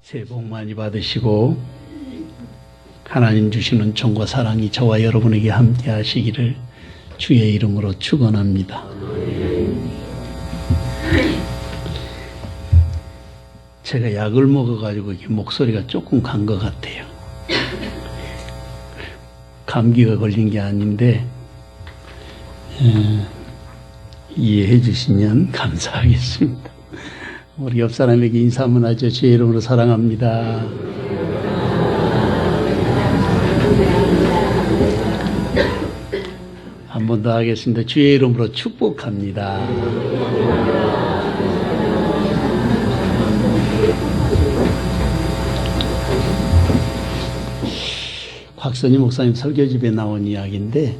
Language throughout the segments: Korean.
새해 복 많이 받으시고 하나님 주시는 정과 사랑이 저와 여러분에게 함께 하시기를 주의 이름으로 축원합니다. 제가 약을 먹어가지고 목소리가 조금 간 것 같아요. 감기가 걸린 게 아닌데 이해해 주시면 감사하겠습니다. 우리 옆 사람에게 인사 한번 하죠. 주의 이름으로 사랑합니다. 한 번 더 하겠습니다. 주의 이름으로 축복합니다. 곽선희 목사님 설교집에 나온 이야기인데,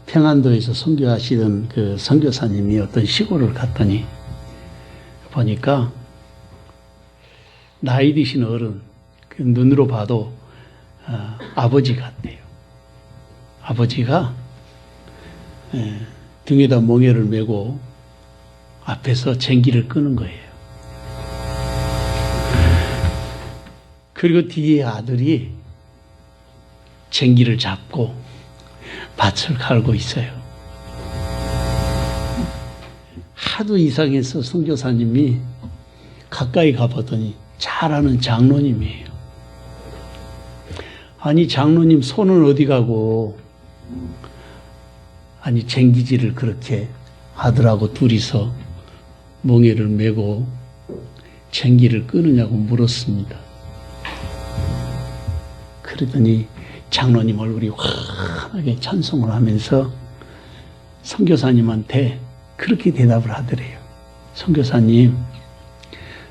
평안도에서 선교하시던 그 선교사님이 어떤 시골을 갔더니 보니까 나이 드신 어른, 그 눈으로 봐도 아버지 같대요. 아버지가 등에다 멍에를 메고 앞에서 쟁기를 끄는 거예요. 그리고 뒤에 아들이 쟁기를 잡고 밭을 갈고 있어요. 하도 이상해서 선교사님이 가까이 가보더니 잘 아는 장로님이에요. 아니, 장로님 손은 어디 가고, 아니, 쟁기질을 그렇게 아들하고 둘이서 멍에를 메고 쟁기를 끄느냐고 물었습니다. 그러더니 장로님 얼굴이 환하게 찬송을 하면서 선교사님한테 그렇게 대답을 하더래요. 선교사님,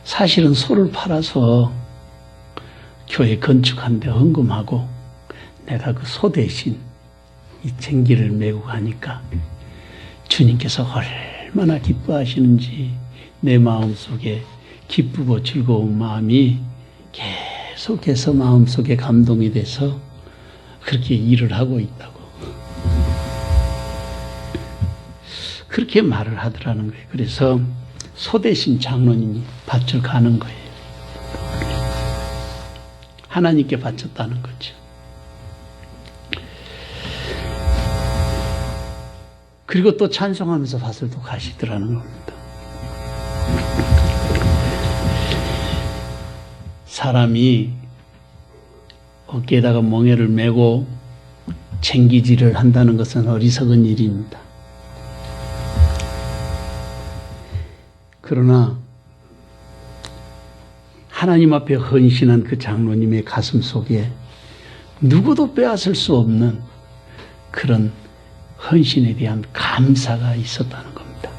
사실은 소를 팔아서 교회 건축하는데 헌금하고 내가 그 소 대신 이 쟁기를 메고 가니까 주님께서 얼마나 기뻐하시는지 내 마음속에 기쁘고 즐거운 마음이 계속해서 마음속에 감동이 돼서 그렇게 일을 하고 있다고. 그렇게 말을 하더라는 거예요. 그래서 소 대신 장로님이 밭을 가는 거예요. 하나님께 바쳤다는 거죠. 그리고 또 찬송하면서 밭을 또 가시더라는 겁니다. 사람이 어깨에다가 멍에를 메고 쟁기질을 한다는 것은 어리석은 일입니다. 그러나 하나님 앞에 헌신한 그 장로님의 가슴 속에 누구도 빼앗을 수 없는 그런 헌신에 대한 감사가 있었다는 겁니다.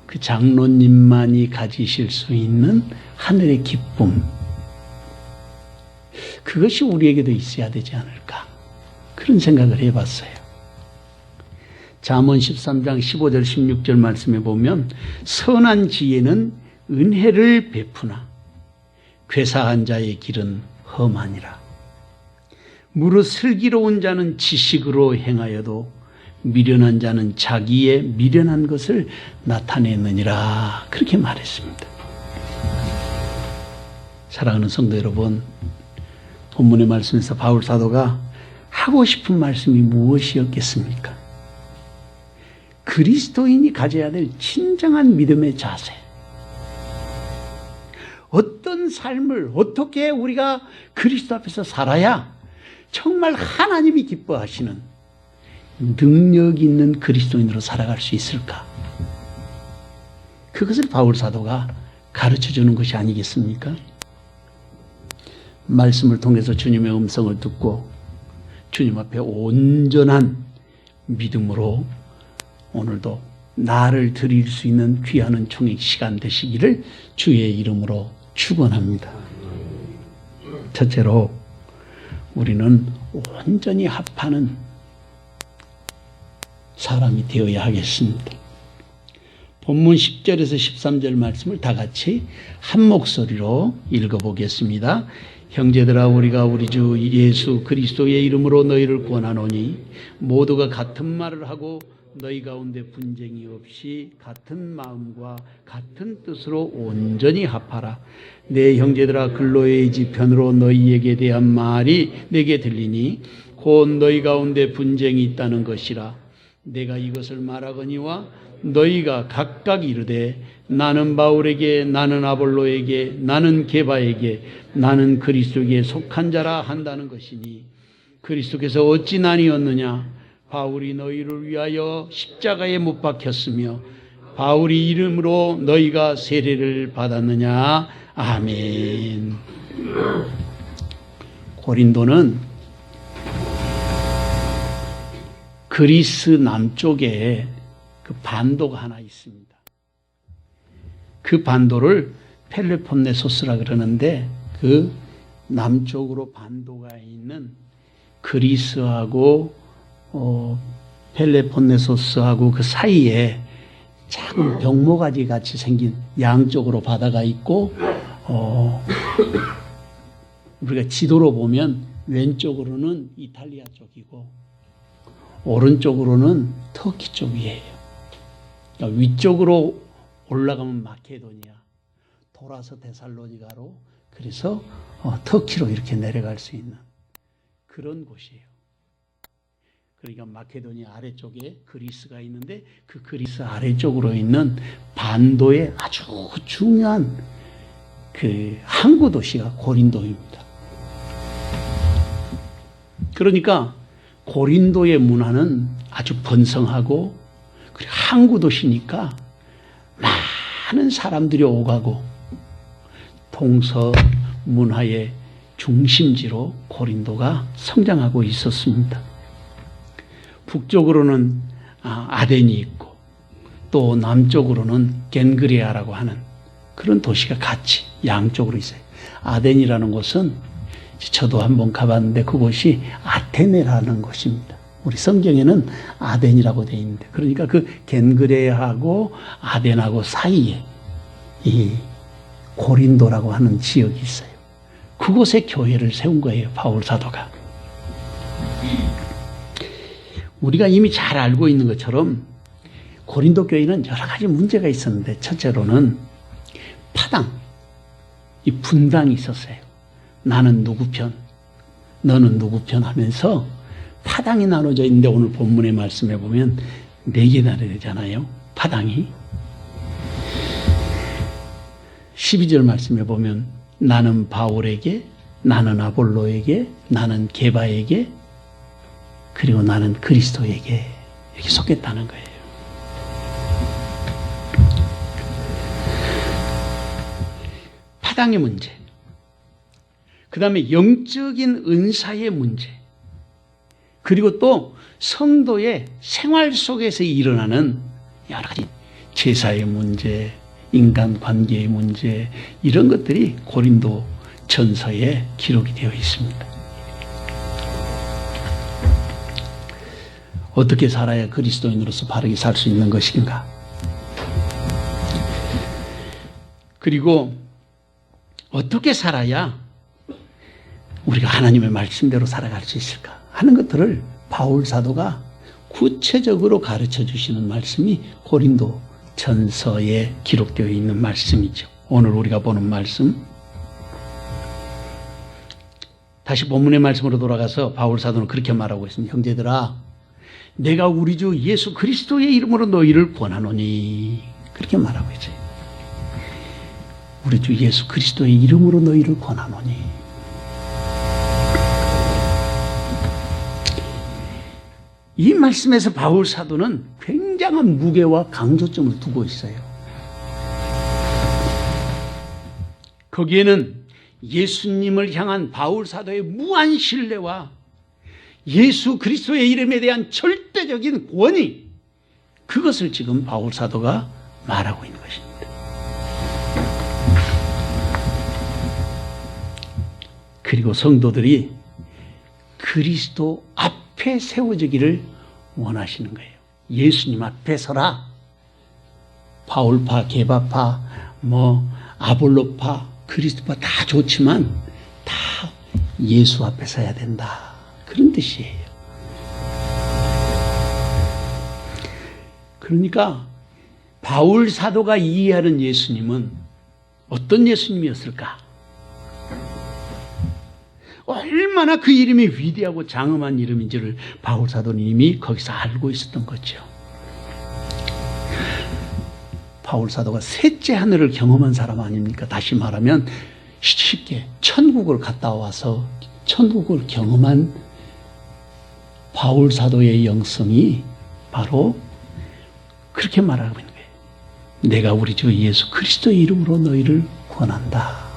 그 장로님만이 가지실 수 있는 하늘의 기쁨, 그것이 우리에게도 있어야 되지 않을까, 그런 생각을 해봤어요. 잠언 13장 15절 16절 말씀에 보면 선한 지혜는 은혜를 베푸나 괴사한 자의 길은 험하니라. 무릇 슬기로운 자는 지식으로 행하여도 미련한 자는 자기의 미련한 것을 나타내느니라, 그렇게 말했습니다. 사랑하는 성도 여러분, 본문의 말씀에서 바울 사도가 하고 싶은 말씀이 무엇이었겠습니까? 그리스도인이 가져야 될 진정한 믿음의 자세, 어떤 삶을 어떻게 우리가 그리스도 앞에서 살아야 정말 하나님이 기뻐하시는 능력 있는 그리스도인으로 살아갈 수 있을까? 그것을 바울 사도가 가르쳐주는 것이 아니겠습니까? 말씀을 통해서 주님의 음성을 듣고 주님 앞에 온전한 믿음으로 오늘도 나를 드릴 수 있는 귀한 은총의 시간 되시기를 주의 이름으로 축원합니다. 첫째로 우리는 온전히 합하는 사람이 되어야 하겠습니다. 본문 10절에서 13절 말씀을 다 같이 한 목소리로 읽어보겠습니다. 형제들아, 우리가 우리 주 예수 그리스도의 이름으로 너희를 권하노니 모두가 같은 말을 하고 너희 가운데 분쟁이 없이 같은 마음과 같은 뜻으로 온전히 합하라. 내 형제들아, 근로의 지편으로 너희에게 대한 말이 내게 들리니 곧 너희 가운데 분쟁이 있다는 것이라. 내가 이것을 말하거니와 너희가 각각 이르되 나는 바울에게, 나는 아볼로에게, 나는 게바에게, 나는 그리스도에게 속한 자라 한다는 것이니 그리스도께서 어찌 나뉘었느냐? 바울이 너희를 위하여 십자가에 못 박혔으며 바울이 이름으로 너희가 세례를 받았느냐? 아멘. 고린도는 그리스 남쪽에 그 반도가 하나 있습니다. 그 반도를 펠레폰네소스라 그러는데 그 남쪽으로 반도가 있는 그리스하고 펠레폰네소스하고 그 사이에 작은 병모가지 같이 생긴 양쪽으로 바다가 있고 우리가 지도로 보면 왼쪽으로는 이탈리아 쪽이고 오른쪽으로는 터키 쪽이에요. 그러니까 위쪽으로 올라가면 마케도니아, 돌아서 데살로니가로, 그래서 터키로 이렇게 내려갈 수 있는 그런 곳이에요. 그러니까 마케도니아 아래쪽에 그리스가 있는데 그 그리스 아래쪽으로 있는 반도의 아주 중요한 그 항구 도시가 고린도입니다. 그러니까 고린도의 문화는 아주 번성하고 그리고 항구 도시니까 많은 사람들이 오가고 동서 문화의 중심지로 고린도가 성장하고 있었습니다. 북쪽으로는 아덴이 있고 또 남쪽으로는 겐그레아라고 하는 그런 도시가 같이 양쪽으로 있어요. 아덴이라는 곳은 저도 한번 가봤는데 그곳이 아테네라는 곳입니다. 우리 성경에는 아덴이라고 되어 있는데 그러니까 그 겐그레아하고 아덴하고 사이에 이 고린도라고 하는 지역이 있어요. 그곳에 교회를 세운 거예요, 바울 사도가. 우리가 이미 잘 알고 있는 것처럼 고린도 교회는 여러 가지 문제가 있었는데 첫째로는 파당, 이 분당이 있었어요. 나는 누구 편, 너는 누구 편 하면서 파당이 나눠져 있는데 오늘 본문의 말씀에 보면 4개 나눠지잖아요. 파당이. 12절 말씀에 보면 나는 바울에게, 나는 아볼로에게, 나는 게바에게, 그리고 나는 그리스도에게 이렇게 속했다는 거예요. 파당의 문제, 그 다음에 영적인 은사의 문제, 그리고 또 성도의 생활 속에서 일어나는 여러 가지 제사의 문제, 인간관계의 문제, 이런 것들이 고린도 전서에 기록이 되어 있습니다. 어떻게 살아야 그리스도인으로서 바르게 살 수 있는 것인가? 그리고 어떻게 살아야 우리가 하나님의 말씀대로 살아갈 수 있을까 하는 것들을 바울 사도가 구체적으로 가르쳐 주시는 말씀이 고린도 전서에 기록되어 있는 말씀이죠. 오늘 우리가 보는 말씀, 다시 본문의 말씀으로 돌아가서 바울 사도는 그렇게 말하고 있습니다. 형제들아, 내가 우리 주 예수 그리스도의 이름으로 너희를 권하노니, 그렇게 말하고 있어요. 우리 주 예수 그리스도의 이름으로 너희를 권하노니. 이 말씀에서 바울 사도는 굉장한 무게와 강조점을 두고 있어요. 거기에는 예수님을 향한 바울 사도의 무한 신뢰와 예수 그리스도의 이름에 대한 절대적인 권위, 그것을 지금 바울 사도가 말하고 있는 것입니다. 그리고 성도들이 그리스도 앞에 세워지기를 원하시는 거예요. 예수님 앞에 서라. 바울파, 게바파, 아볼로파, 그리스도파 다 좋지만 다 예수 앞에 서야 된다. 그런 뜻이에요. 그러니까 바울 사도가 이해하는 예수님은 어떤 예수님이었을까? 얼마나 그 이름이 위대하고 장엄한 이름인지를 바울 사도는 이미 거기서 알고 있었던 거죠. 바울 사도가 셋째 하늘을 경험한 사람 아닙니까? 다시 말하면 쉽게 천국을 갔다 와서 천국을 경험한 바울 사도의 영성이 바로 그렇게 말하고 있는 거예요. 내가 우리 주 예수 그리스도의 이름으로 너희를 권한다.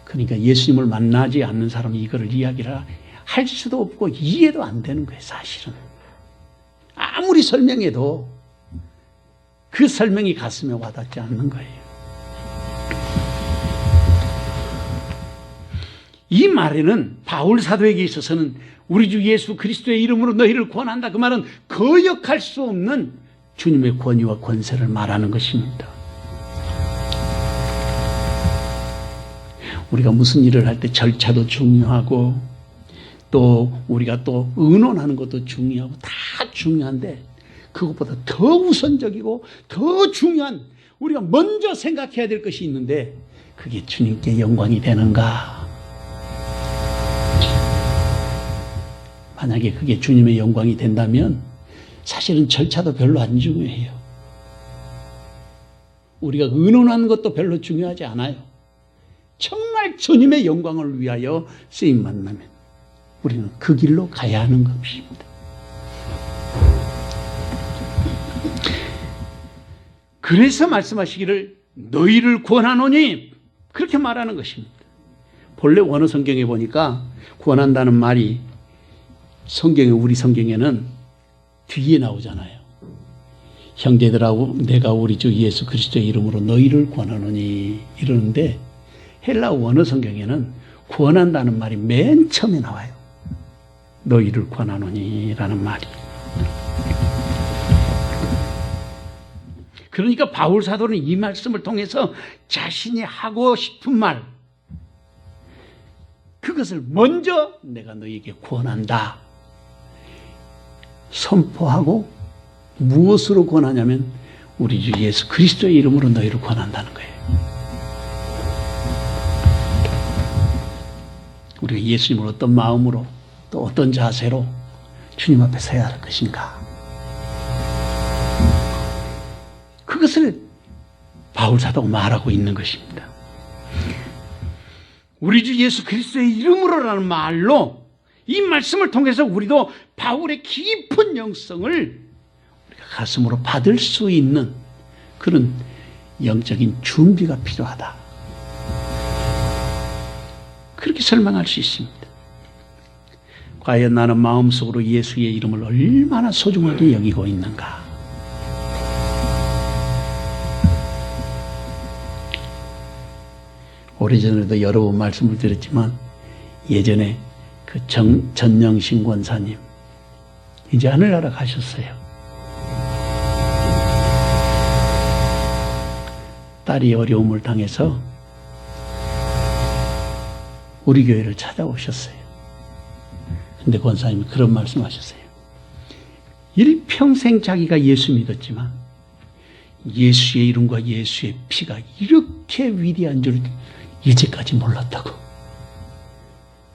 그러니까 예수님을 만나지 않는 사람이 이거를 이야기를 할 수도 없고 이해도 안 되는 거예요, 사실은. 아무리 설명해도 그 설명이 가슴에 와닿지 않는 거예요. 이 말에는 바울 사도에게 있어서는 우리 주 예수 그리스도의 이름으로 너희를 권한다. 그 말은 거역할 수 없는 주님의 권위와 권세를 말하는 것입니다. 우리가 무슨 일을 할 때 절차도 중요하고 또 우리가 또 의논하는 것도 중요하고 다 중요한데 그것보다 더 우선적이고 더 중요한 우리가 먼저 생각해야 될 것이 있는데 그게 주님께 영광이 되는가? 만약에 그게 주님의 영광이 된다면 사실은 절차도 별로 안 중요해요. 우리가 의논하는 것도 별로 중요하지 않아요. 정말 주님의 영광을 위하여 쓰임 만나면 우리는 그 길로 가야 하는 것입니다. 그래서 말씀하시기를 너희를 권하노니 그렇게 말하는 것입니다. 본래 원어 성경에 보니까 권한다는 말이 우리 성경에는 뒤에 나오잖아요. 형제들하고 내가 우리 주 예수 그리스도의 이름으로 너희를 권하노니 이러는데 헬라 원어 성경에는 권한다는 말이 맨 처음에 나와요. 너희를 권하노니라는 말이. 그러니까 바울 사도는 이 말씀을 통해서 자신이 하고 싶은 말 그것을 먼저 내가 너희에게 권한다. 선포하고 무엇으로 권하냐면 우리 주 예수 그리스도의 이름으로 너희를 권한다는 거예요. 우리가 예수님을 어떤 마음으로 또 어떤 자세로 주님 앞에 서야 할 것인가? 그것을 바울 사도가 말하고 있는 것입니다. 우리 주 예수 그리스도의 이름으로라는 말로 이 말씀을 통해서 우리도 바울의 깊은 영성을 우리가 가슴으로 받을 수 있는 그런 영적인 준비가 필요하다. 그렇게 설명할 수 있습니다. 과연 나는 마음속으로 예수의 이름을 얼마나 소중하게 여기고 있는가? 오래전에도 여러 번 말씀을 드렸지만 예전에 그 전영신 권사님 이제 하늘나라 가셨어요. 딸이 어려움을 당해서 우리 교회를 찾아오셨어요. 근데 권사님이 그런 말씀하셨어요. 일평생 자기가 예수 믿었지만 예수의 이름과 예수의 피가 이렇게 위대한 줄 이제까지 몰랐다고.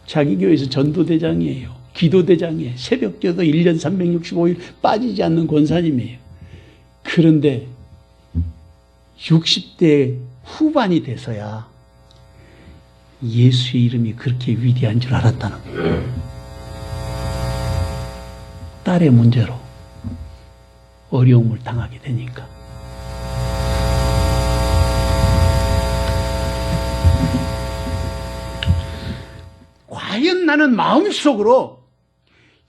자기 교회에서 전도대장이에요. 기도대장이에요. 새벽기도 1년 365일 빠지지 않는 권사님이에요. 그런데 60대 후반이 돼서야 예수의 이름이 그렇게 위대한 줄 알았다는 거예요. 딸의 문제로 어려움을 당하게 되니까. 과연 나는 마음속으로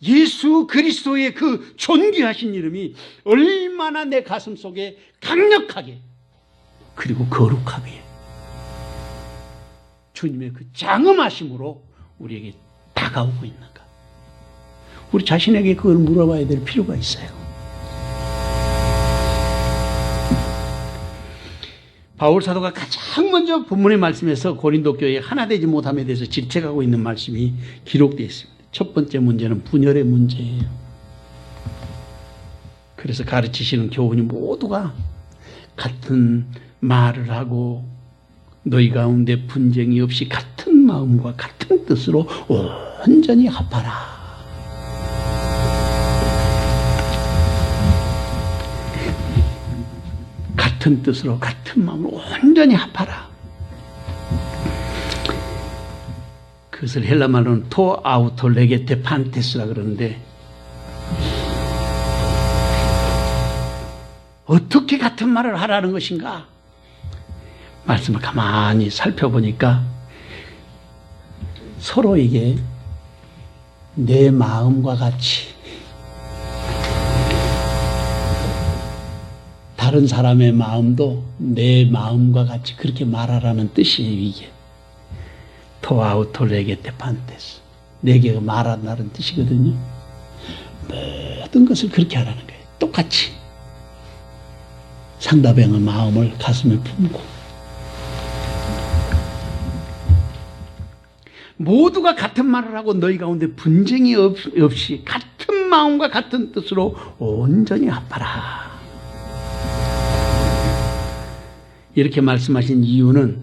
예수 그리스도의 그 존귀하신 이름이 얼마나 내 가슴 속에 강력하게 그리고 거룩하게 주님의 그 장엄하심으로 우리에게 다가오고 있는가? 우리 자신에게 그걸 물어봐야 될 필요가 있어요. 바울 사도가 가장 먼저 본문의 말씀에서 고린도 교회에 하나 되지 못함에 대해서 질책하고 있는 말씀이 기록되어 있습니다. 첫 번째 문제는 분열의 문제예요. 그래서 가르치시는 교훈이 모두가 같은 말을 하고 너희 가운데 분쟁이 없이 같은 마음과 같은 뜻으로 온전히 합하라. 같은 뜻으로 같은 마음으로 온전히 합하라. 그것을 헬라말로는 토 아우토 레게테 판테스라 그러는데, 어떻게 같은 말을 하라는 것인가? 말씀을 가만히 살펴보니까 서로에게 내 마음과 같이, 다른 사람의 마음도 내 마음과 같이 그렇게 말하라는 뜻이에요. 이게 토아우토 레게테 판테스, 내게 말한다는 뜻이거든요. 모든 것을 그렇게 하라는 거예요. 똑같이 상대방의 마음을 가슴에 품고 모두가 같은 말을 하고 너희 가운데 분쟁이 없이 같은 마음과 같은 뜻으로 온전히 합하라. 이렇게 말씀하신 이유는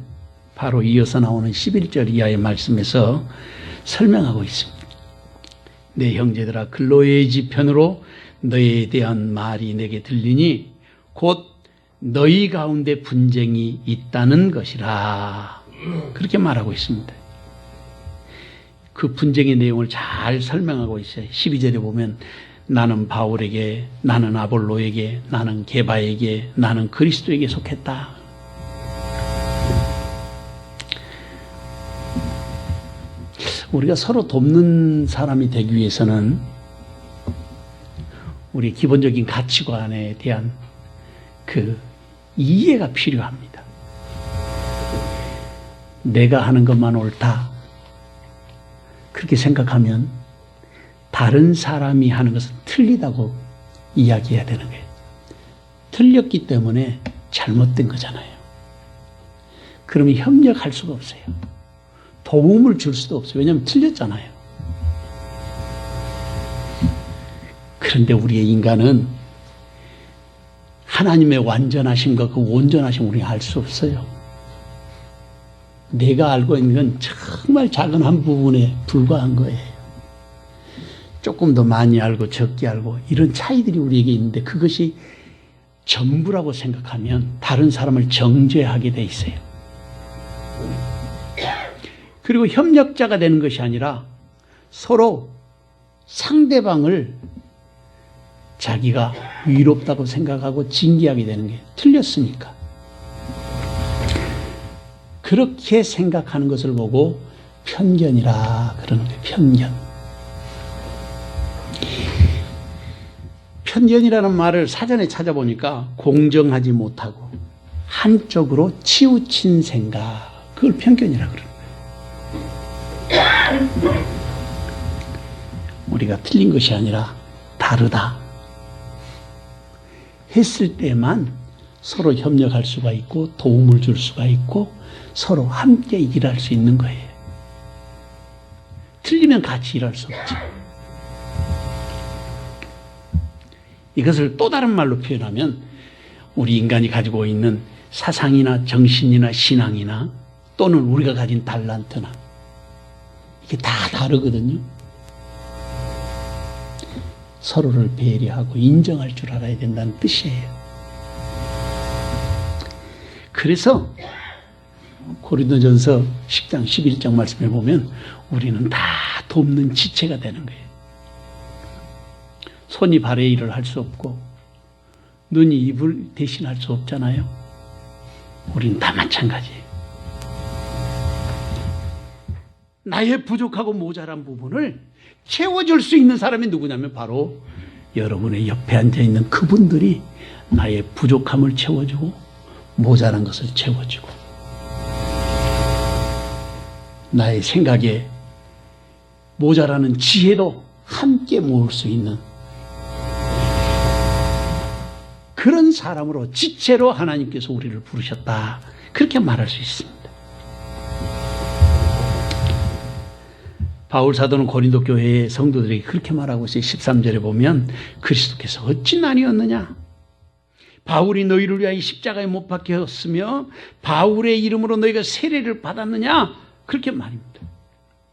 바로 이어서 나오는 11절 이하의 말씀에서 설명하고 있습니다. 내 형제들아, 글로의 지편으로 너희에 대한 말이 내게 들리니 곧 너희 가운데 분쟁이 있다는 것이라. 그렇게 말하고 있습니다. 그 분쟁의 내용을 잘 설명하고 있어요. 12절에 보면 나는 바울에게, 나는 아볼로에게, 나는 게바에게, 나는 그리스도에게 속했다. 우리가 서로 돕는 사람이 되기 위해서는 우리 기본적인 가치관에 대한 그 이해가 필요합니다. 내가 하는 것만 옳다, 그렇게 생각하면 다른 사람이 하는 것은 틀리다고 이야기해야 되는 거예요. 틀렸기 때문에 잘못된 거잖아요. 그러면 협력할 수가 없어요. 도움을 줄 수도 없어요. 왜냐하면 틀렸잖아요. 그런데 우리의 인간은 하나님의 완전하심과 그 온전하심을 우리가 알 수 없어요. 내가 알고 있는 건 정말 작은 한 부분에 불과한 거예요. 조금 더 많이 알고 적게 알고 이런 차이들이 우리에게 있는데, 그것이 전부라고 생각하면 다른 사람을 정죄하게 돼 있어요. 그리고 협력자가 되는 것이 아니라 서로 상대방을 자기가 위롭다고 생각하고 징계하게 되는 게, 틀렸으니까. 그렇게 생각하는 것을 보고 편견이라 그러는 거예요. 편견. 편견이라는 말을 사전에 찾아보니까 공정하지 못하고 한쪽으로 치우친 생각, 그걸 편견이라 그러는 거예요. 우리가 틀린 것이 아니라 다르다 했을 때만 서로 협력할 수가 있고 도움을 줄 수가 있고 서로 함께 일할 수 있는 거예요. 틀리면 같이 일할 수 없죠. 이것을 또 다른 말로 표현하면 우리 인간이 가지고 있는 사상이나 정신이나 신앙이나 또는 우리가 가진 달란트나 이게 다 다르거든요. 서로를 배려하고 인정할 줄 알아야 된다는 뜻이에요. 그래서 고린도전서 10장 11장 말씀에 보면 우리는 다 돕는 지체가 되는 거예요. 손이 발의 일을 할 수 없고 눈이 입을 대신할 수 없잖아요. 우리는 다 마찬가지예요. 나의 부족하고 모자란 부분을 채워줄 수 있는 사람이 누구냐면 바로 여러분의 옆에 앉아있는 그분들이 나의 부족함을 채워주고 모자란 것을 채워주고 나의 생각에 모자라는 지혜도 함께 모을 수 있는 그런 사람으로, 지체로 하나님께서 우리를 부르셨다, 그렇게 말할 수 있습니다. 바울 사도는 고린도 교회의 성도들에게 그렇게 말하고 있어요. 13절에 보면 그리스도께서 어찌 나뉘었느냐? 바울이 너희를 위하여 십자가에 못 박혔으며 바울의 이름으로 너희가 세례를 받았느냐? 그렇게 말입니다.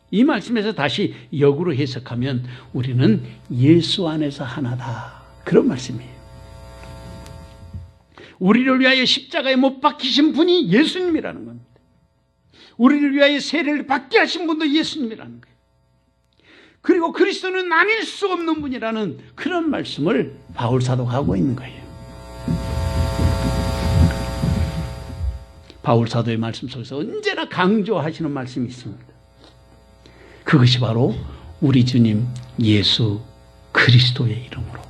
이 말씀에서 다시 역으로 해석하면 우리는 예수 안에서 하나다. 그런 말씀이에요. 우리를 위하여 십자가에 못 박히신 분이 예수님이라는 겁니다. 우리를 위하여 세례를 받게 하신 분도 예수님이라는 거예요. 그리고 그리스도는 나뉠 수 없는 분이라는 그런 말씀을 바울 사도가 하고 있는 거예요. 바울 사도의 말씀 속에서 언제나 강조하시는 말씀이 있습니다. 그것이 바로 우리 주님 예수 그리스도의 이름으로.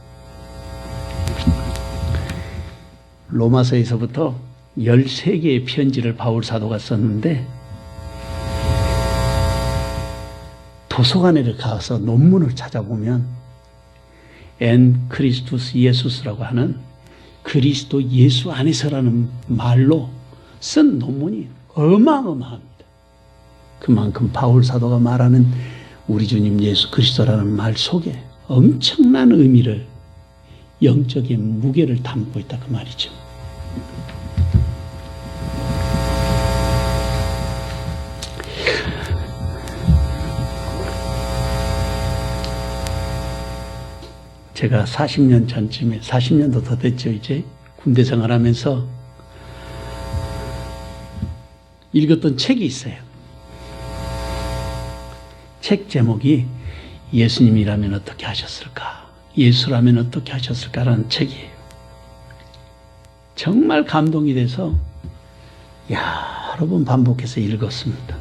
로마서에서부터 13개의 편지를 바울 사도가 썼는데 도서관에 가서 논문을 찾아보면 엔 크리스투스 예수스라고 하는 그리스도 예수 안에서라는 말로 쓴 논문이 어마어마합니다. 그만큼 바울 사도가 말하는 우리 주님 예수 그리스도라는 말 속에 엄청난 의미를, 영적인 무게를 담고 있다 그 말이죠. 제가 40년 전쯤에, 40년도 더 됐죠, 이제 군대 생활하면서 읽었던 책이 있어요. 책 제목이 예수님이라면 어떻게 하셨을까? 예수라면 어떻게 하셨을까라는 책이에요. 정말 감동이 돼서 여러 번 반복해서 읽었습니다.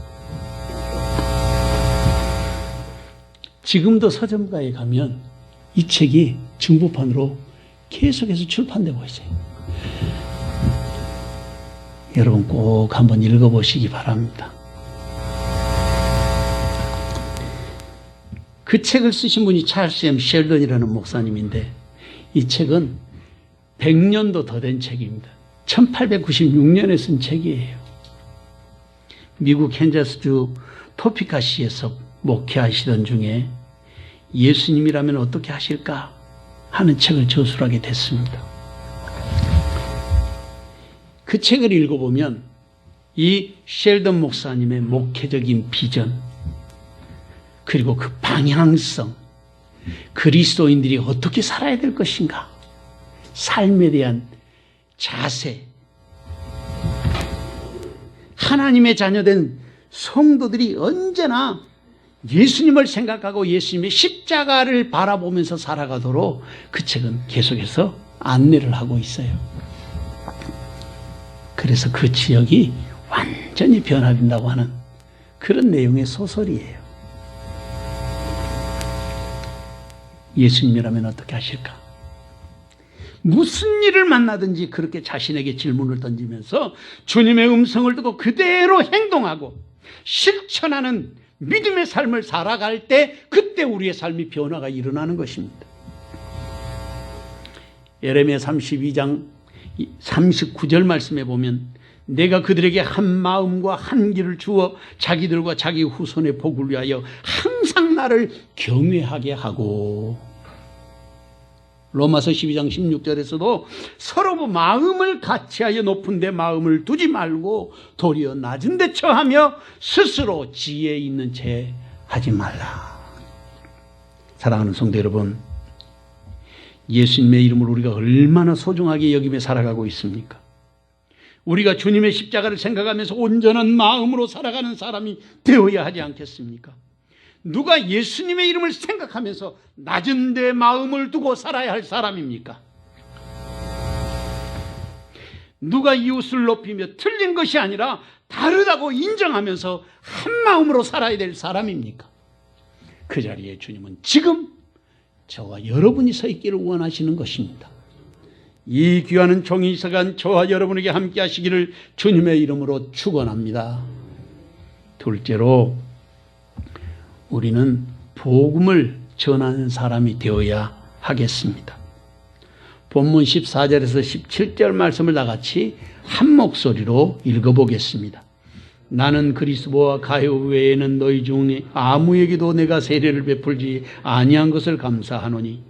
지금도 서점가에 가면 이 책이 중고판으로 계속해서 출판되고 있어요. 여러분 꼭 한번 읽어보시기 바랍니다. 그 책을 쓰신 분이 찰스 M. 셸던이라는 목사님인데 이 책은 100년도 더 된 책입니다. 1896년에 쓴 책이에요. 미국 캔자스주 토피카시에서 목회하시던 중에 예수님이라면 어떻게 하실까 하는 책을 저술하게 됐습니다. 그 책을 읽어보면 이 셸던 목사님의 목회적인 비전, 그리고 그 방향성, 그리스도인들이 어떻게 살아야 될 것인가, 삶에 대한 자세, 하나님의 자녀된 성도들이 언제나 예수님을 생각하고 예수님의 십자가를 바라보면서 살아가도록 그 책은 계속해서 안내를 하고 있어요. 그래서 그 지역이 완전히 변화된다고 하는 그런 내용의 소설이에요. 예수님이라면 어떻게 하실까? 무슨 일을 만나든지 그렇게 자신에게 질문을 던지면서 주님의 음성을 듣고 그대로 행동하고 실천하는 믿음의 삶을 살아갈 때 그때 우리의 삶이 변화가 일어나는 것입니다. 예레미야 32장 39절 말씀에 보면 내가 그들에게 한 마음과 한 길을 주어 자기들과 자기 후손의 복을 위하여 항상 나를 경외하게 하고, 로마서 12장 16절에서도 서로 마음을 같이하여 높은 데 마음을 두지 말고 도리어 낮은 데 처하며 스스로 지혜 있는 채 하지 말라. 사랑하는 성도 여러분, 예수님의 이름으로 우리가 얼마나 소중하게 여기며 살아가고 있습니까? 우리가 주님의 십자가를 생각하면서 온전한 마음으로 살아가는 사람이 되어야 하지 않겠습니까? 누가 예수님의 이름을 생각하면서 낮은 데 마음을 두고 살아야 할 사람입니까? 누가 이웃을 높이며 틀린 것이 아니라 다르다고 인정하면서 한 마음으로 살아야 될 사람입니까? 그 자리에 주님은 지금 저와 여러분이 서 있기를 원하시는 것입니다. 이 귀한 종이 시간 저와 여러분에게 함께 하시기를 주님의 이름으로 축원합니다. 둘째로 우리는 복음을 전하는 사람이 되어야 하겠습니다. 본문 14절에서 17절 말씀을 다 같이 한 목소리로 읽어보겠습니다. 나는 그리스도와 가요 외에는 너희 중에 아무에게도 내가 세례를 베풀지 아니한 것을 감사하노니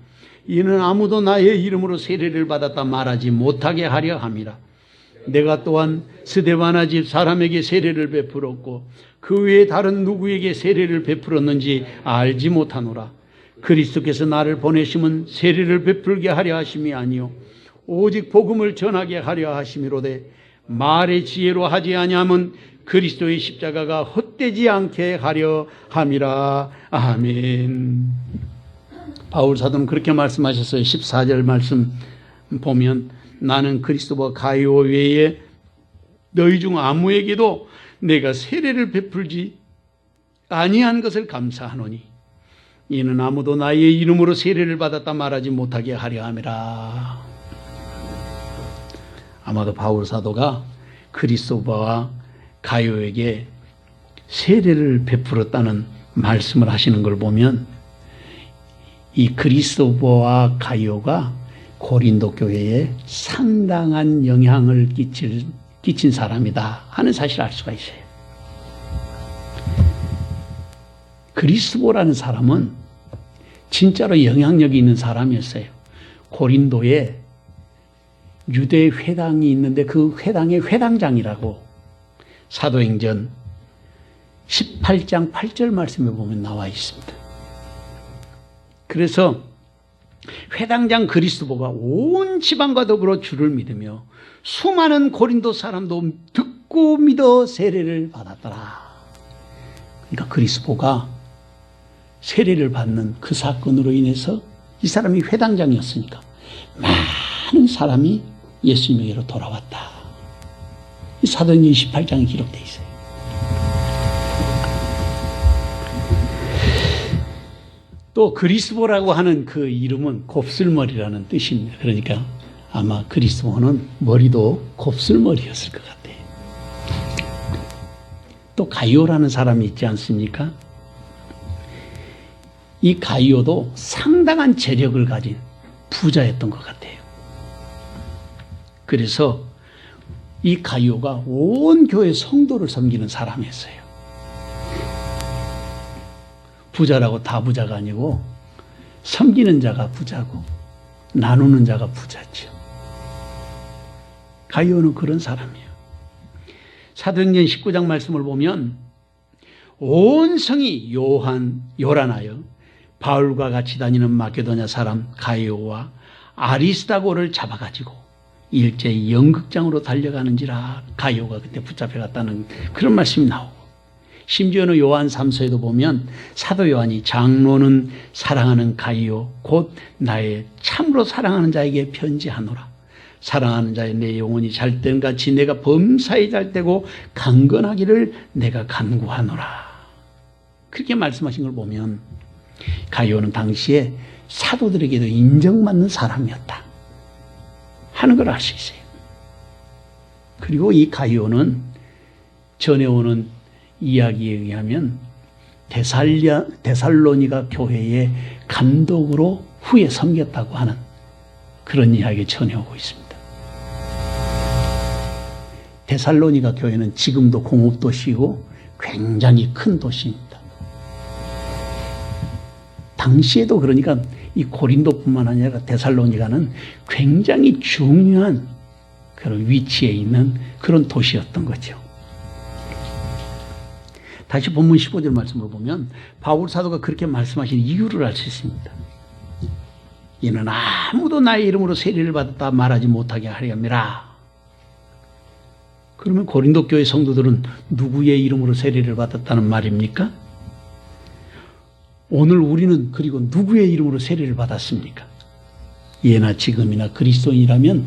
이는 아무도 나의 이름으로 세례를 받았다 말하지 못하게 하려 함이라. 내가 또한 스데바나 집 사람에게 세례를 베풀었고 그 외에 다른 누구에게 세례를 베풀었는지 알지 못하노라. 그리스도께서 나를 보내심은 세례를 베풀게 하려 하심이 아니요 오직 복음을 전하게 하려 하심이로되 말의 지혜로 하지 아니함은 그리스도의 십자가가 헛되지 않게 하려 함이라. 아멘. 바울 사도는 그렇게 말씀하셨어요. 14절 말씀 보면 나는 그리스도와 가요 외에 너희 중 아무에게도 내가 세례를 베풀지 아니한 것을 감사하노니 이는 아무도 나의 이름으로 세례를 받았다 말하지 못하게 하려 함이라. 아마도 바울 사도가 그리스도와 가요에게 세례를 베풀었다는 말씀을 하시는 걸 보면 이 그리스도와 가요가 고린도 교회에 상당한 영향을 끼친 사람이다 하는 사실을 알 수가 있어요. 그리스도라는 사람은 진짜로 영향력이 있는 사람이었어요. 고린도에 유대 회당이 있는데 그 회당의 회당장이라고 사도행전 18장 8절 말씀에 보면 나와 있습니다. 그래서 회당장 그리스도가 온 지방과 더불어 주를 믿으며 수많은 고린도 사람도 듣고 믿어 세례를 받았더라. 그러니까 그리스도가 세례를 받는 그 사건으로 인해서 이 사람이 회당장이었으니까 많은 사람이 예수님에게로 돌아왔다. 이 사도행전 28장에 기록되어 있어요. 또 그리스도라고 하는 그 이름은 곱슬머리라는 뜻입니다. 그러니까 아마 그리스도는 머리도 곱슬머리였을 것 같아요. 또 가이오라는 사람이 있지 않습니까? 이 가이오도 상당한 재력을 가진 부자였던 것 같아요. 그래서 이 가이오가 온 교회 성도를 섬기는 사람이었어요. 부자라고 다 부자가 아니고 섬기는 자가 부자고 나누는 자가 부자죠. 가이오는 그런 사람이에요. 사도행전 19장 말씀을 보면 온 성이 요란하여 바울과 같이 다니는 마게도냐 사람 가이오와 아리스다고를 잡아가지고 일제히 연극장으로 달려가는지라. 가이오가 그때 붙잡혀갔다는 그런 말씀이 나오고, 심지어는 요한 3서에도 보면 사도 요한이 장로는 사랑하는 가이오 곧 나의 참으로 사랑하는 자에게 편지하노라. 사랑하는 자의 내 영혼이 잘된 같이 내가 범사에 잘되고 강건하기를 내가 간구하노라. 그렇게 말씀하신 걸 보면 가이오는 당시에 사도들에게도 인정받는 사람이었다 하는 걸 알 수 있어요. 그리고 이 가이오는 전해오는 이야기에 의하면 데살로니가 교회의 감독으로 후에 섬겼다고 하는 그런 이야기를 전해오고 있습니다. 데살로니가 교회는 지금도 공업도시이고 굉장히 큰 도시입니다. 당시에도 그러니까 이 고린도뿐만 아니라 데살로니가는 굉장히 중요한 그런 위치에 있는 그런 도시였던 거죠. 다시 본문 15절 말씀을 보면 바울 사도가 그렇게 말씀하신 이유를 알 수 있습니다. 이는 아무도 나의 이름으로 세례를 받았다 말하지 못하게 하려 함이라. 그러면 고린도 교회 성도들은 누구의 이름으로 세례를 받았다는 말입니까? 오늘 우리는 그리고 누구의 이름으로 세례를 받았습니까? 예나 지금이나 그리스도인이라면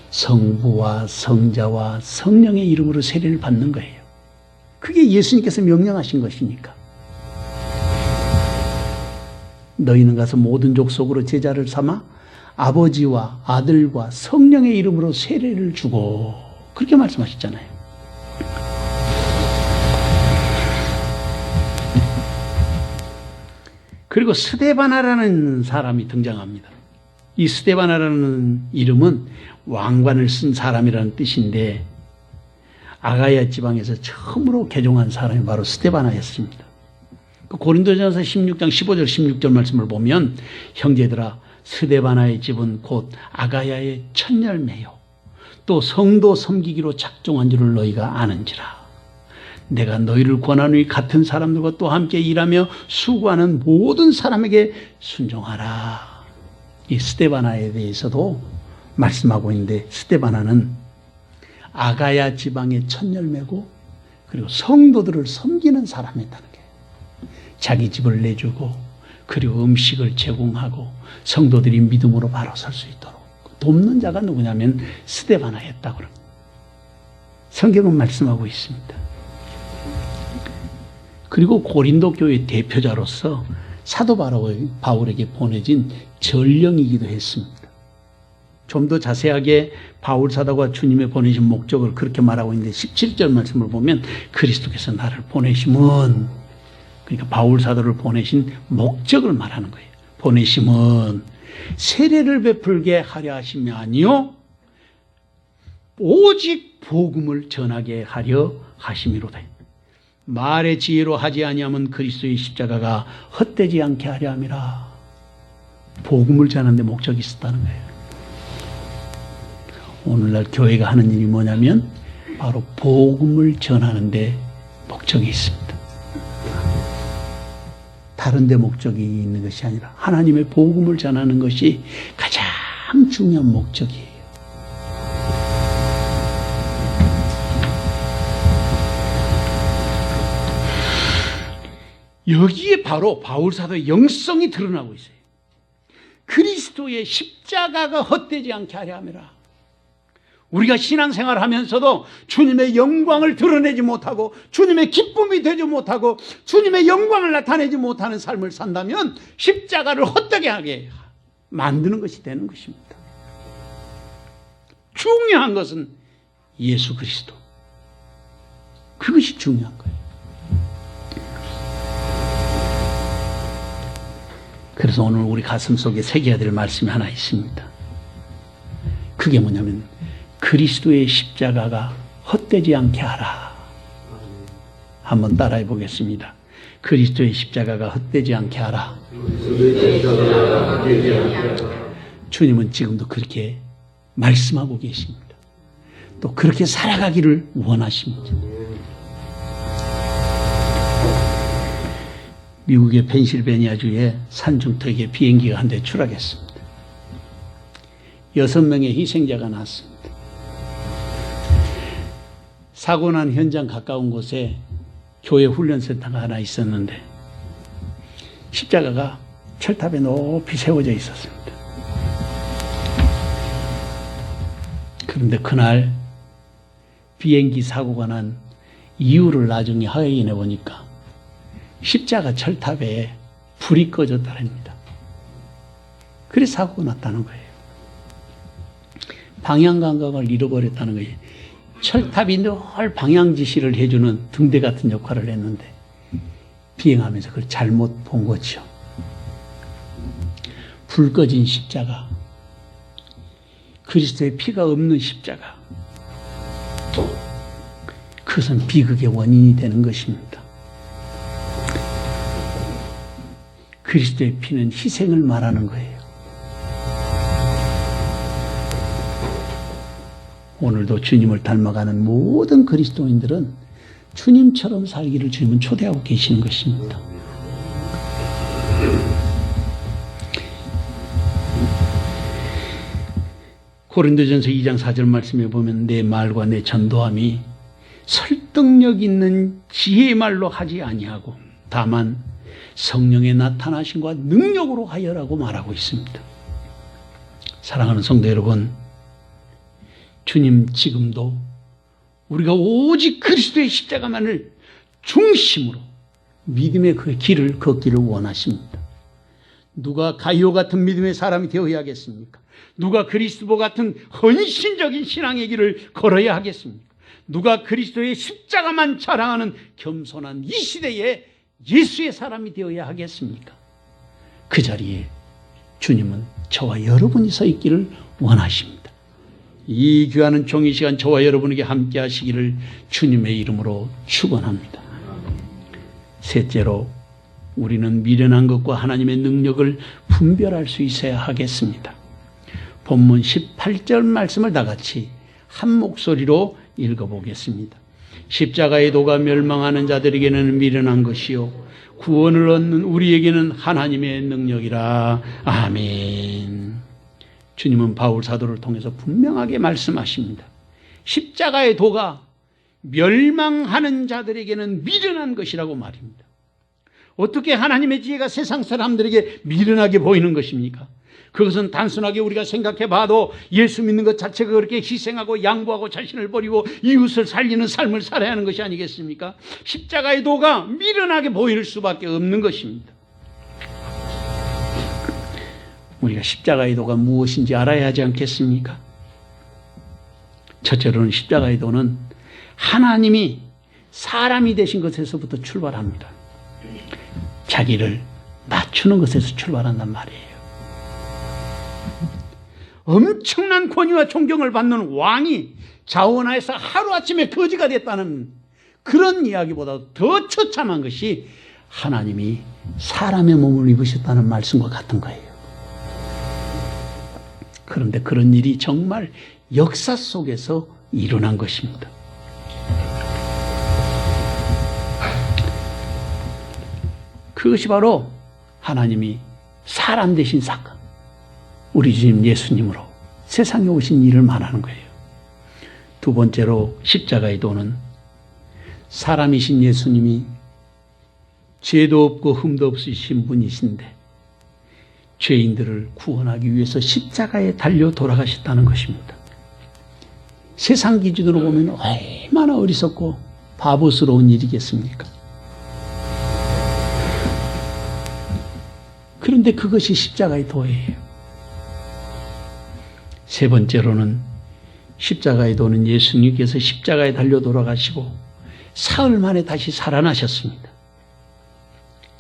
성부와 성자와 성령의 이름으로 세례를 받는 거예요. 그게 예수님께서 명령하신 것이니까. 너희는 가서 모든 족속으로 제자를 삼아 아버지와 아들과 성령의 이름으로 세례를 주고, 그렇게 말씀하셨잖아요. 그리고 스데바나라는 사람이 등장합니다. 이 스데바나라는 이름은 왕관을 쓴 사람이라는 뜻인데, 아가야 지방에서 처음으로 개종한 사람이 바로 스데바나였습니다. 그 고린도전서 16장 15절 16절 말씀을 보면 형제들아 스데바나의 집은 곧 아가야의 첫 열매요 또 성도 섬기기로 작정한 줄을 너희가 아는지라. 내가 너희를 권하노니 같은 사람들과 또 함께 일하며 수고하는 모든 사람에게 순종하라. 이 스데바나에 대해서도 말씀하고 있는데 스데바나는 아가야 지방의 첫 열매고 그리고 성도들을 섬기는 사람이었다는 거예요. 자기 집을 내주고 그리고 음식을 제공하고 성도들이 믿음으로 바로 설 수 있도록 돕는 자가 누구냐면 스데바나였다고 합니다. 성경은 말씀하고 있습니다. 그리고 고린도 교회 대표자로서 사도 바울에게 보내진 전령이기도 했습니다. 좀 더 자세하게 바울 사도가 주님의 보내신 목적을 그렇게 말하고 있는데 17절 말씀을 보면 그리스도께서 나를 보내심은 그러니까 바울 사도를 보내신 목적을 말하는 거예요. 보내심은 세례를 베풀게 하려 하심이 아니요 오직 복음을 전하게 하려 하심이로다. 말의 지혜로 하지 아니하면 그리스도의 십자가가 헛되지 않게 하려 함이라. 복음을 전하는 데 목적이 있었다는 거예요. 오늘날 교회가 하는 일이 뭐냐면 바로 복음을 전하는 데 목적이 있습니다. 다른 데 목적이 있는 것이 아니라 하나님의 복음을 전하는 것이 가장 중요한 목적이에요. 여기에 바로 바울사도의 영성이 드러나고 있어요. 그리스도의 십자가가 헛되지 않게 하려 함이라. 우리가 신앙생활 하면서도 주님의 영광을 드러내지 못하고 주님의 기쁨이 되지 못하고 주님의 영광을 나타내지 못하는 삶을 산다면 십자가를 헛되게 하게 만드는 것이 되는 것입니다. 중요한 것은 예수 그리스도. 그것이 중요한 거예요. 그래서 오늘 우리 가슴 속에 새겨야 될 말씀이 하나 있습니다. 그게 뭐냐면 그리스도의 십자가가 헛되지 않게 하라. 한번 따라해 보겠습니다. 그리스도의 십자가가 헛되지 않게 하라. 주님은 지금도 그렇게 말씀하고 계십니다. 또 그렇게 살아가기를 원하십니다. 미국의 펜실베니아주의 산중턱에 비행기가 한 대 추락했습니다. 6명의 희생자가 났습니다. 사고 난 현장 가까운 곳에 교회 훈련센터가 하나 있었는데 십자가가 철탑에 높이 세워져 있었습니다. 그런데 그날 비행기 사고가 난 이유를 나중에 확인해 보니까 십자가 철탑에 불이 꺼졌다랍니다. 그래서 사고가 났다는 거예요. 방향 감각을 잃어버렸다는 거예요. 철탑이 늘 방향 지시를 해주는 등대 같은 역할을 했는데 비행하면서 그걸 잘못 본 거죠. 불 꺼진 십자가, 그리스도의 피가 없는 십자가, 그것은 비극의 원인이 되는 것입니다. 그리스도의 피는 희생을 말하는 거예요. 오늘도 주님을 닮아가는 모든 그리스도인들은 주님처럼 살기를 주님은 초대하고 계시는 것입니다. 고린도전서 2장 4절 말씀에 보면 내 말과 내 전도함이 설득력 있는 지혜의 말로 하지 아니하고 다만 성령의 나타나심과 능력으로 하여라고 말하고 있습니다. 사랑하는 성도 여러분, 주님 지금도 우리가 오직 그리스도의 십자가만을 중심으로 믿음의 그 길을 걷기를 원하십니다. 누가 가이오 같은 믿음의 사람이 되어야 하겠습니까? 누가 그리스도 같은 헌신적인 신앙의 길을 걸어야 하겠습니까? 누가 그리스도의 십자가만 자랑하는 겸손한 이 시대에 예수의 사람이 되어야 하겠습니까? 그 자리에 주님은 저와 여러분이 서 있기를 원하십니다. 이 귀한 총의 시간 저와 여러분에게 함께 하시기를 주님의 이름으로 축원합니다. 셋째로 우리는 미련한 것과 하나님의 능력을 분별할 수 있어야 하겠습니다. 본문 18절 말씀을 다 같이 한 목소리로 읽어보겠습니다. 십자가의 도가 멸망하는 자들에게는 미련한 것이요 구원을 얻는 우리에게는 하나님의 능력이라. 아멘. 주님은 바울 사도를 통해서 분명하게 말씀하십니다. 십자가의 도가 멸망하는 자들에게는 미련한 것이라고 말입니다. 어떻게 하나님의 지혜가 세상 사람들에게 미련하게 보이는 것입니까? 그것은 단순하게 우리가 생각해 봐도 예수 믿는 것 자체가 그렇게 희생하고 양보하고 자신을 버리고 이웃을 살리는 삶을 살아야 하는 것이 아니겠습니까? 십자가의 도가 미련하게 보일 수밖에 없는 것입니다. 우리가 십자가의 도가 무엇인지 알아야 하지 않겠습니까? 첫째로는 십자가의 도는 하나님이 사람이 되신 것에서부터 출발합니다. 자기를 낮추는 것에서 출발한단 말이에요. 엄청난 권위와 존경을 받는 왕이 자원하에서 하루아침에 거지가 됐다는 그런 이야기보다 더 처참한 것이 하나님이 사람의 몸을 입으셨다는 말씀과 같은 거예요. 그런데 그런 일이 정말 역사 속에서 일어난 것입니다. 그것이 바로 하나님이 사람 되신 사건, 우리 주님 예수님으로 세상에 오신 일을 말하는 거예요. 두 번째로 십자가의 도는 사람이신 예수님이 죄도 없고 흠도 없으신 분이신데 죄인들을 구원하기 위해서 십자가에 달려 돌아가셨다는 것입니다. 세상 기준으로 보면 얼마나 어리석고 바보스러운 일이겠습니까? 그런데 그것이 십자가의 도예요. 세 번째로는 십자가의 도는 예수님께서 십자가에 달려 돌아가시고 사흘 만에 다시 살아나셨습니다.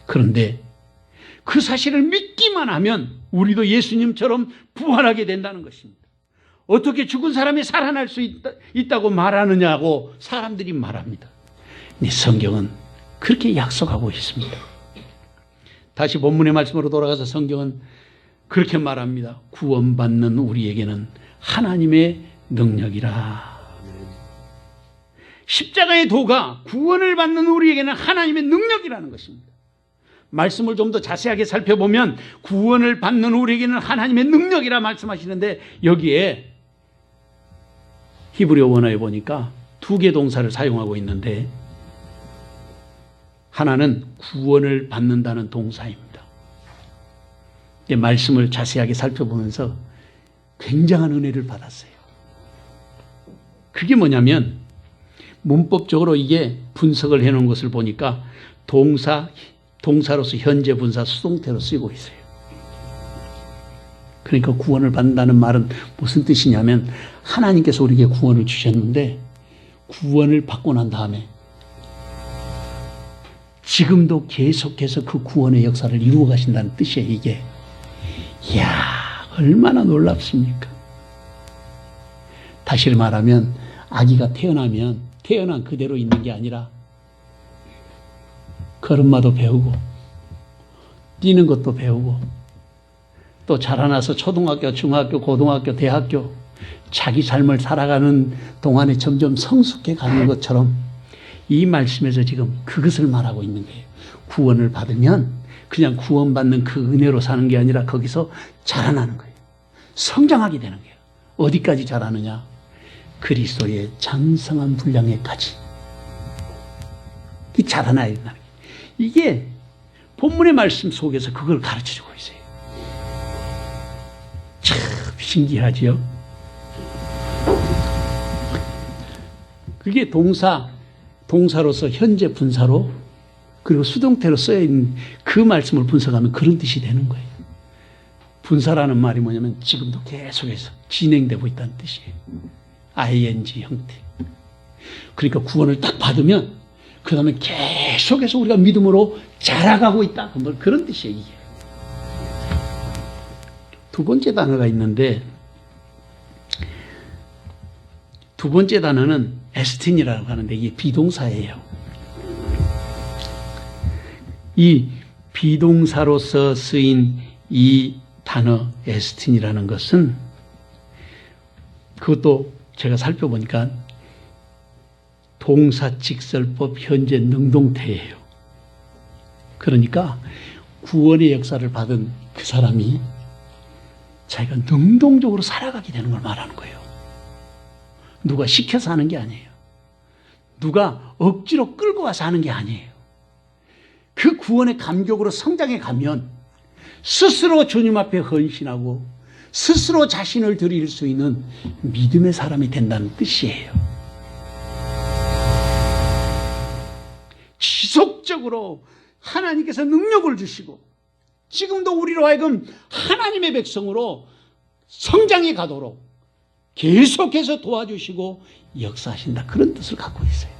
그런데 그 사실을 믿기만 하면 우리도 예수님처럼 부활하게 된다는 것입니다. 어떻게 죽은 사람이 살아날 수 있다고 말하느냐고 사람들이 말합니다. 네, 성경은 그렇게 약속하고 있습니다. 다시 본문의 말씀으로 돌아가서 성경은 그렇게 말합니다. 구원받는 우리에게는 하나님의 능력이라. 십자가의 도가 구원을 받는 우리에게는 하나님의 능력이라는 것입니다. 말씀을 좀 더 자세하게 살펴보면 구원을 받는 우리에게는 하나님의 능력이라 말씀하시는데 여기에 히브리어 원어에 보니까 두 개 동사를 사용하고 있는데 하나는 구원을 받는다는 동사입니다. 말씀을 자세하게 살펴보면서 굉장한 은혜를 받았어요. 그게 뭐냐면 문법적으로 이게 분석을 해놓은 것을 보니까 동사로서 현재 분사 수동태로 쓰이고 있어요. 그러니까 구원을 받는다는 말은 무슨 뜻이냐면 하나님께서 우리에게 구원을 주셨는데 구원을 받고 난 다음에 지금도 계속해서 그 구원의 역사를 이루어 가신다는 뜻이에요. 이게 이야 얼마나 놀랍습니까? 다시 말하면 아기가 태어나면 태어난 그대로 있는 게 아니라 걸음마도 배우고 뛰는 것도 배우고 또 자라나서 초등학교, 중학교, 고등학교, 대학교 자기 삶을 살아가는 동안에 점점 성숙해 가는 것처럼 이 말씀에서 지금 그것을 말하고 있는 거예요. 구원을 받으면 그냥 구원받는 그 은혜로 사는 게 아니라 거기서 자라나는 거예요. 성장하게 되는 거예요. 어디까지 자라느냐? 그리스도의 장성한 분량에까지 자라나야 된다는 거예요. 이게 본문의 말씀 속에서 그걸 가르쳐주고 있어요. 참 신기하지요? 그게 동사로서 현재 분사로 그리고 수동태로 써있는 그 말씀을 분석하면 그런 뜻이 되는 거예요. 분사라는 말이 뭐냐면 지금도 계속해서 진행되고 있다는 뜻이에요. ing 형태. 그러니까 구원을 딱 받으면 그 다음에 계속해서 우리가 믿음으로 자라가고 있다. 그런 뜻이에요. 이게. 두 번째 단어가 있는데 두 번째 단어는 에스틴이라고 하는데 이게 비동사예요. 이 비동사로서 쓰인 이 단어 에스틴이라는 것은 그것도 제가 살펴보니까 동사직설법 현재 능동태예요. 그러니까 구원의 역사를 받은 그 사람이 자기가 능동적으로 살아가게 되는 걸 말하는 거예요. 누가 시켜서 하는 게 아니에요. 누가 억지로 끌고 와서 하는 게 아니에요. 그 구원의 감격으로 성장해 가면 스스로 주님 앞에 헌신하고 스스로 자신을 드릴 수 있는 믿음의 사람이 된다는 뜻이에요. 지속적으로 하나님께서 능력을 주시고 지금도 우리로 하여금 하나님의 백성으로 성장해 가도록 계속해서 도와주시고 역사하신다. 그런 뜻을 갖고 있어요.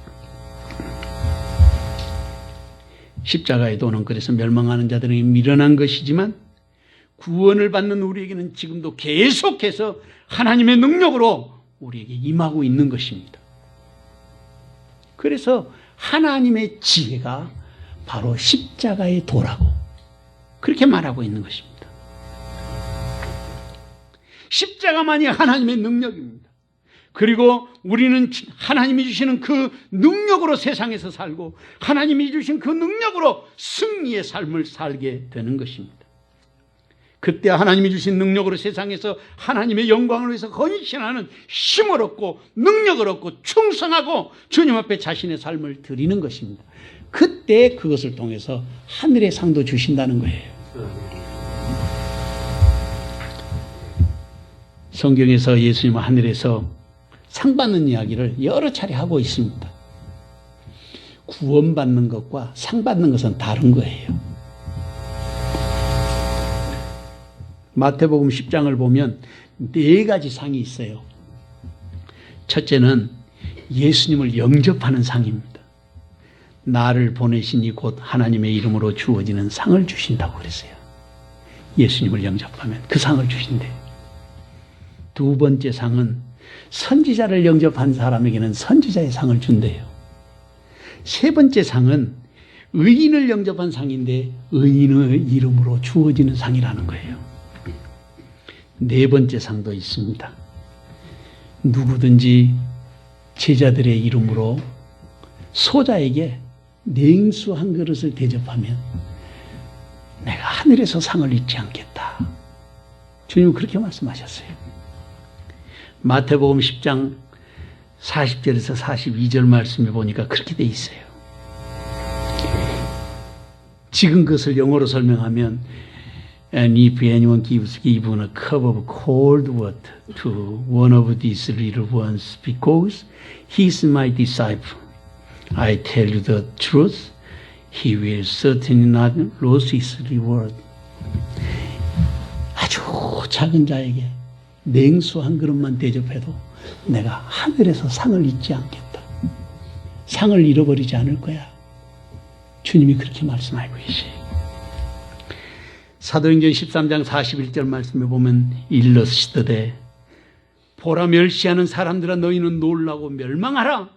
십자가의 도는 그래서 멸망하는 자들에게 미련한 것이지만 구원을 받는 우리에게는 지금도 계속해서 하나님의 능력으로 우리에게 임하고 있는 것입니다. 그래서 하나님의 지혜가 바로 십자가의 도라고 그렇게 말하고 있는 것입니다. 십자가만이 하나님의 능력입니다. 그리고 우리는 하나님이 주시는 그 능력으로 세상에서 살고 하나님이 주신 그 능력으로 승리의 삶을 살게 되는 것입니다. 그때 하나님이 주신 능력으로 세상에서 하나님의 영광을 위해서 헌신하는 힘을 얻고 능력을 얻고 충성하고 주님 앞에 자신의 삶을 드리는 것입니다. 그때 그것을 통해서 하늘의 상도 주신다는 거예요. 성경에서 예수님은 하늘에서 상 받는 이야기를 여러 차례 하고 있습니다. 구원받는 것과 상 받는 것은 다른 거예요. 마태복음 10장을 보면 4가지 상이 있어요. 첫째는 예수님을 영접하는 상입니다. 나를 보내시니 곧 하나님의 이름으로 주어지는 상을 주신다고 그랬어요. 예수님을 영접하면 그 상을 주신대요. 두 번째 상은 선지자를 영접한 사람에게는 선지자의 상을 준대요. 세 번째 상은 의인을 영접한 상인데 의인의 이름으로 주어지는 상이라는 거예요. 네 번째 상도 있습니다. 누구든지 제자들의 이름으로 소자에게 냉수 한 그릇을 대접하면 내가 하늘에서 상을 잊지 않겠다. 주님은 그렇게 말씀하셨어요. 마태복음 10장 40절에서 42절 말씀에 보니까 그렇게 돼 있어요. 지금 그것을 영어로 설명하면 And if anyone gives even a cup of cold water to one of these little ones because he is my disciple, I tell you the truth, he will certainly not lose his reward. 아주 작은 자에게 냉수 한 그릇만 대접해도 내가 하늘에서 상을 잊지 않겠다. 상을 잃어버리지 않을 거야. 주님이 그렇게 말씀하고 계세요. 사도행전 13장 41절 말씀에 보면 일러시되 보라 멸시하는 사람들아 너희는 놀라고 멸망하라.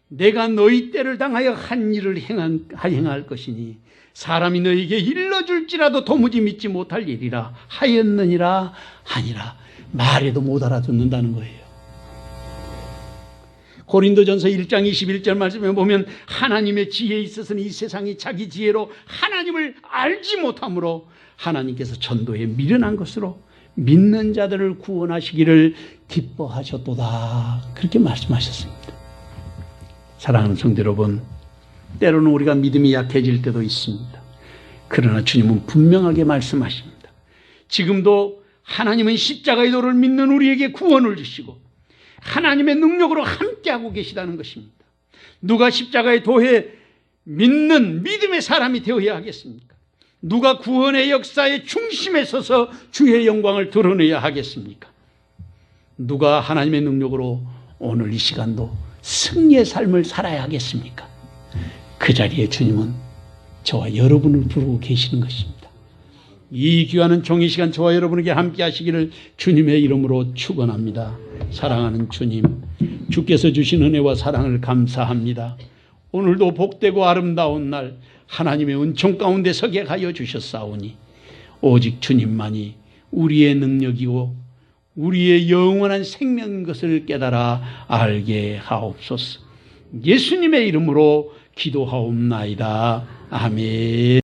내가 너희 때를 당하여 한 일을 행할 것이니 사람이 너희에게 일러줄지라도 도무지 믿지 못할 일이라 하였느니라 하니라. 말해도 못 알아듣는다는 거예요. 고린도전서 1장 21절 말씀에 보면 하나님의 지혜에 있어서는 이 세상이 자기 지혜로 하나님을 알지 못하므로 하나님께서 전도에 미련한 것으로 믿는 자들을 구원하시기를 기뻐하셨도다. 그렇게 말씀하셨습니다. 사랑하는 성도 여러분, 때로는 우리가 믿음이 약해질 때도 있습니다. 그러나 주님은 분명하게 말씀하십니다. 지금도 하나님은 십자가의 도를 믿는 우리에게 구원을 주시고 하나님의 능력으로 함께하고 계시다는 것입니다. 누가 십자가의 도에 믿는 믿음의 사람이 되어야 하겠습니까? 누가 구원의 역사의 중심에 서서 주의 영광을 드러내야 하겠습니까? 누가 하나님의 능력으로 오늘 이 시간도 승리의 삶을 살아야 하겠습니까? 그 자리에 주님은 저와 여러분을 부르고 계시는 것입니다. 이 귀한 종이 시간 저와 여러분에게 함께 하시기를 주님의 이름으로 축원합니다. 사랑하는 주님, 주께서 주신 은혜와 사랑을 감사합니다. 오늘도 복되고 아름다운 날 하나님의 은총 가운데 서게 하여 주셨사오니 오직 주님만이 우리의 능력이고 우리의 영원한 생명인 것을 깨달아 알게 하옵소서. 예수님의 이름으로 기도하옵나이다. 아멘.